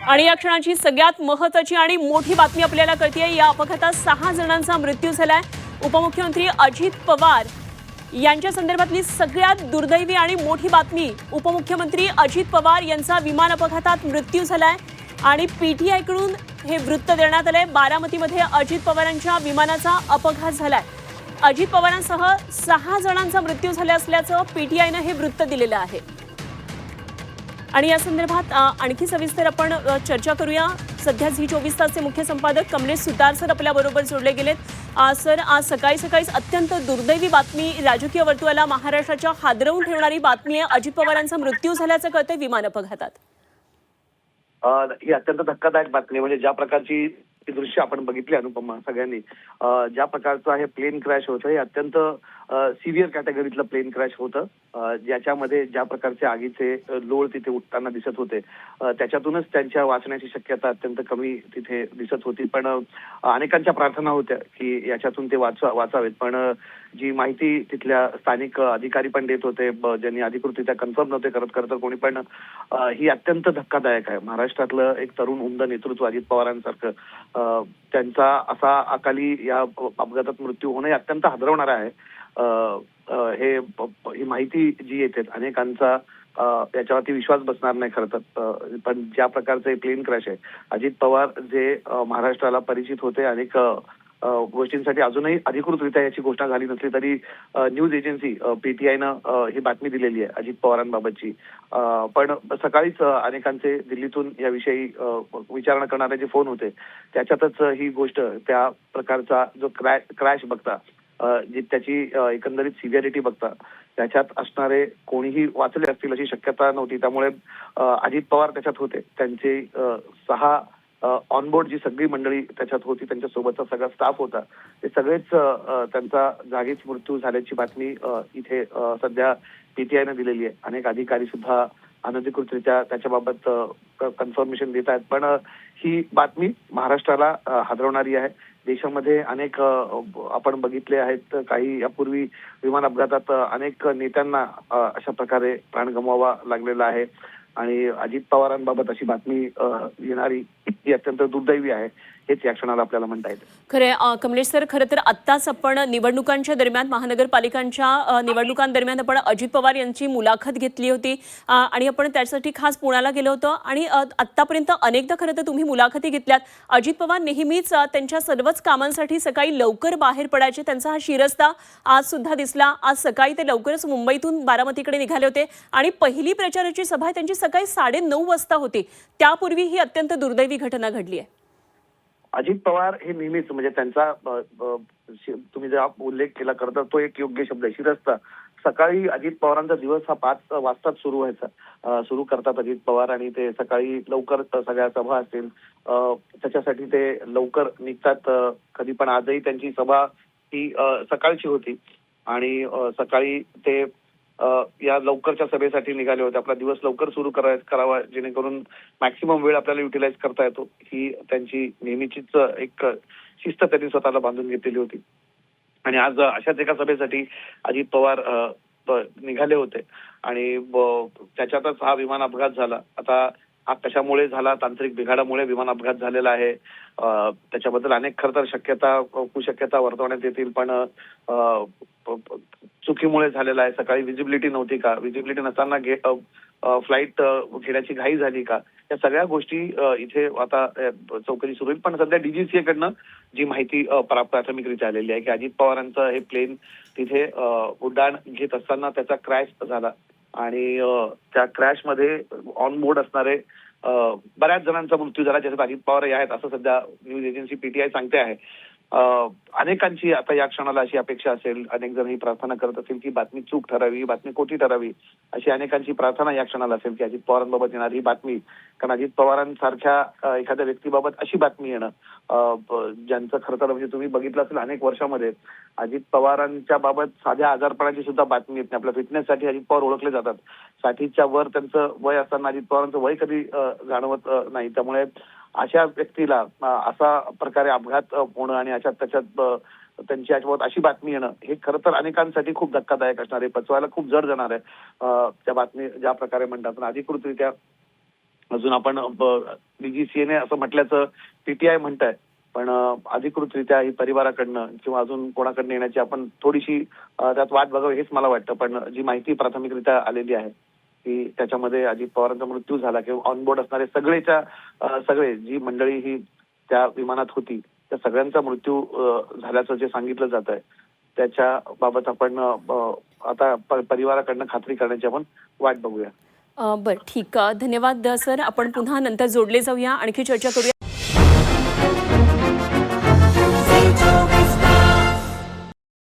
आणि या क्षणाची सगळ्यात महत्त्वाची आणि मोठी बातमी आपल्याला कळतेय। या अपघातात 6 जणांचा मृत्यू झालाय। उपमुख्यमंत्री अजित पवार यांच्या संदर्भातली सगळ्यात दुर्दैवी आणि मोठी बातमी, उपमुख्यमंत्री अजित पवार यांचा विमान अपघातात मृत्यू झालाय आणि पीटीआय कडून हे वृत्त देण्यात आलंय। बारामतीमध्ये अजित पवारांच्या विमानाचा अपघात झालाय। अजित पवारांसह 6 जणांचा मृत्यू झाला असल्याचं पीटीआयनं हे वृत्त दिलेलं आहे। आणि या संदर्भात आणखी सविस्तर आपण चर्चा करूया। सध्या झी 24 तासचे मुख्य संपादक कमलेश सुतार सर आपल्या बरोबर जोडले गेलेत। सर, आज सकाळीच अत्यंत दुर्दैवी बातमी, राजकीय वर्तुळाला महाराष्ट्राच्या हादरवून ठेवणारी बातमी आहे। अजित पवारांचा मृत्यू झाल्याचं कळतंय विमान अपघातात। ही अत्यंत धक्कादायक बातमी, म्हणजे ज्या प्रकारची दृश्य आपण बघितली अनुपमा सगळ्यांनी, ज्या प्रकारचं हे प्लेन क्रॅश होतं हे अत्यंत सिव्हिअर कॅटेगरीतलं प्लेन क्रॅश होतं, ज्याच्यामध्ये ज्या प्रकारचे आगीचे लोळ तिथे उठताना दिसत होते, त्याच्यातूनच त्यांच्या वाचण्याची शक्यता अत्यंत कमी तिथे दिसत होती। पण अनेकांच्या प्रार्थना होत्या की याच्यातून ते वाचावेत, पण जी माहिती तिथल्या स्थानिक अधिकारी पण देत होते, ज्यांनी अधिकृतरित्या कन्फर्म नव्हते करत कोणी पण, ही अत्यंत धक्कादायक आहे। महाराष्ट्रातलं एक तरुण उमदं नेतृत्व अजित पवारांसारखं, त्यांचा असा अकाली या अपघातात मृत्यू होणं अत्यंत हादरवणार आहे। ही माहिती जी येते अनेकांचा याच्यावरती विश्वास बसणार नाही खरं तर, पण ज्या प्रकारचे प्लेन क्रॅश आहे, अजित पवार जे महाराष्ट्राला परिचित होते, अनेक गोष्टींसाठी अजूनही अधिकृतरित्या याची घोषणा झाली नसली तरी न्यूज एजन्सी पीटीआयनं ही बातमी दिलेली आहे अजित पवारांबाबतची। पण सकाळीच अनेकांचे दिल्लीतून याविषयी विचारणा करणारे जे फोन होते, त्याच्यातच ही गोष्ट, त्या प्रकारचा जो क्रॅश बघता, जी त्याची एकंदरीत सिव्हिअरिटी बघता, त्याच्यात असणारे कोणीही वाचले असतील अशी शक्यता नव्हती। त्यामुळे अजित पवार त्याच्यात होते, त्यांचे 6 ऑनबोर्ड जी सगळी मंडळी त्याच्यात होती, त्यांच्या सोबतचा सगळा स्टाफ होता, ते सगळेच त्यांचा जागीच मृत्यू झाल्याची बातमी इथे सध्या पीटीआयनं दिलेली आहे। अनेक अधिकारी सुद्धा अनधिकृतरित्या त्याच्याबाबत कन्फर्मेशन देत आहेत, पण ही बातमी महाराष्ट्राला हादरवणारी आहे। देशामध्ये अनेक आपण बघितले आहेत, काही यापूर्वी विमान अपघातात अनेक नेत्यांना अशा प्रकारे प्राण गमवावा लागलेला आहे आणि अजित पवारांबाबत अशी बातमी येणारी ही अत्यंत दुर्दैवी आहे, हेच या क्षणाला आपल्याला म्हणता येते। खरे कमलेश सर, खरं तर आत्ताच आपण निवडणुकांच्या दरम्यान, महानगरपालिकांच्या निवडणुकांदरम्यान आपण अजित पवार यांची मुलाखत घेतली होती आणि आपण त्यासाठी खास पुण्याला गेलो होतो आणि आत्तापर्यंत अनेकदा खरं तर तुम्ही मुलाखती घेतल्यात। अजित पवार नेहमीच त्यांच्या सर्वच कामांसाठी सकाळी लवकर बाहेर पडायचे। त्यांचा हा शिरस्ता आज सुद्धा दिसला। आज सकाळी ते लवकरच मुंबईतून बारामतीकडे निघाले होते आणि पहिली प्रचाराची सभा त्यांची सकाळी 9:30 वाजता होती। त्यापूर्वी ही अत्यंत दुर्दैवी घटना घडली आहे। अजित पवार हे नेहमीच, म्हणजे त्यांचा तुम्ही जो उल्लेख केला करता तो एक योग्य शब्द आहे, शिरस्ता। सकाळी अजित पवारांचा दिवस हा 5 वाजताच सुरू व्हायचा, सुरू करतात अजित पवार, आणि ते सकाळी लवकर सगळ्या सभा असतील त्याच्यासाठी ते लवकर निघतात। कधी पण आजही त्यांची सभा ही सकाळची होती आणि सकाळी ते या लवकरच्या सभेसाठी निघाले होते। आपला दिवस लवकर सुरू करावा, जेणेकरून मॅक्सिमम वेळ आपल्याला युटिलाइज करता येतो, ही त्यांची नेहमीचीच एक शिस्त त्यांनी स्वतःला बांधून घेतलेली होती। आणि आज अशाच एका सभेसाठी अजित पवार निघाले होते आणि त्याच्यातच हा विमान अपघात झाला। आता हा कशामुळे झाला, तांत्रिक बिघाडामुळे विमान अपघात झालेला आहे, त्याच्याबद्दल अनेक खरं तर शक्यता वर्तवण्यात येतील, पण चुकीमुळे झालेला आहे। सकाळी विजिबिलिटी नव्हती का, विजिबिलिटी नसताना फ्लाईट घेण्याची घाई झाली का, या सगळ्या गोष्टी इथे आता चौकशी सुरू होईल। पण सध्या डीजीसीए कडनं जी माहिती प्राथमिकरित्या आलेली आहे की अजित पवारांचं हे प्लेन तिथे उड्डाण घेत असताना त्याचा क्रॅश झाला आणि त्या क्रॅशमध्ये ऑन बोर्ड असणारे बऱ्याच जणांचा मृत्यू झाला, ज्याच्यात अजित पवार आहेत असं सध्या न्यूज एजन्सी पीटीआय सांगते आहे। अनेकांची आता या क्षणाला अशी अपेक्षा असेल, अनेक जण ही प्रार्थना करत असतील की बातमी चूक ठरावी, ही बातमी खोटी ठरावी, अशी अनेकांची प्रार्थना या क्षणाला असेल की अजित पवारांबाबत येणारी ही बातमी, कारण अजित पवारांसारख्या एखाद्या व्यक्तीबाबत अशी बातमी येणं, ज्यांचं खरं तर म्हणजे तुम्ही बघितलं असेल अनेक वर्षामध्ये अजित पवारांच्या बाबत साध्या आजारपणाची सुद्धा बातमी येत नाही। आपल्या फिटनेससाठी अजित पवार ओळखले जातात, 60च्या वर त्यांचं वय असताना अजित पवारांचं वय कधी जाणवत नाही। त्यामुळे अशा व्यक्तीला असा प्रकारे अपघात होणं आणि त्याच्यात त्यांची याच्याबाबत अशी बातमी येणं, हे खरं तर अनेकांसाठी खूप धक्कादायक असणार आहे, पचवायला खूप जड जाणार आहे। त्या बातमी ज्या प्रकारे म्हणतात अधिकृतरित्या अजून आपण डीजीसीएने असं म्हटल्याचं पीटीआय म्हणताय, पण अधिकृतरित्या ही परिवाराकडनं किंवा अजून कोणाकडनं येण्याची आपण थोडीशी त्यात वाट बघावी हेच मला वाटतं. पण जी माहिती प्राथमिकरित्या आलेली आहे की त्याच्यामध्ये अजित पवारांचा मृत्यू झाला किंवा ऑनबोर्ड असणारे सगळे जी मंडळी ही त्या विमानात होती त्या सगळ्यांचा मृत्यू झाल्याचं जे सांगितलं जात आहे त्याच्या बाबत आपण आता परिवाराकडनं खात्री करण्याची आपण वाट बघूया. बरं, ठीक. धन्यवाद सर. आपण पुन्हा नंतर जोडले जाऊया, आणखी चर्चा करूया.